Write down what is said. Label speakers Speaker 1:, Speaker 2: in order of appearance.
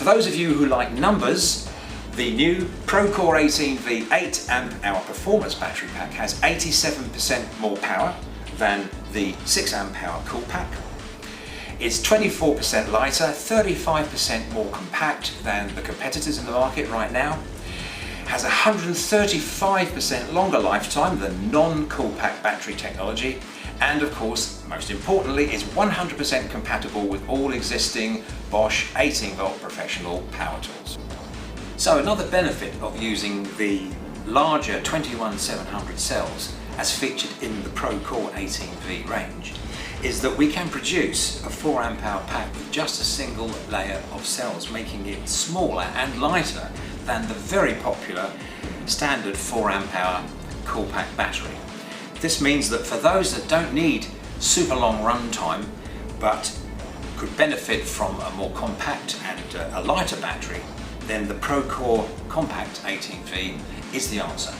Speaker 1: For those of you who like numbers, the new ProCore 18V 8 amp hour performance battery pack has 87% more power than the 6 amp hour cool pack. It's 24% lighter, 35% more compact than the competitors in the market right now, has 135% longer lifetime than non-cool pack battery technology, and of course, most importantly, is 100% compatible with all existing Bosch 18-volt professional power tools. So another benefit of using the larger 21700 cells as featured in the ProCore 18V range is that we can produce a 4 amp hour pack with just a single layer of cells, making it smaller and lighter than the very popular standard 4 amp hour cool pack battery. This means that for those that don't need super long run time but could benefit from a more compact and a lighter battery, then the ProCore Compact 18V is the answer.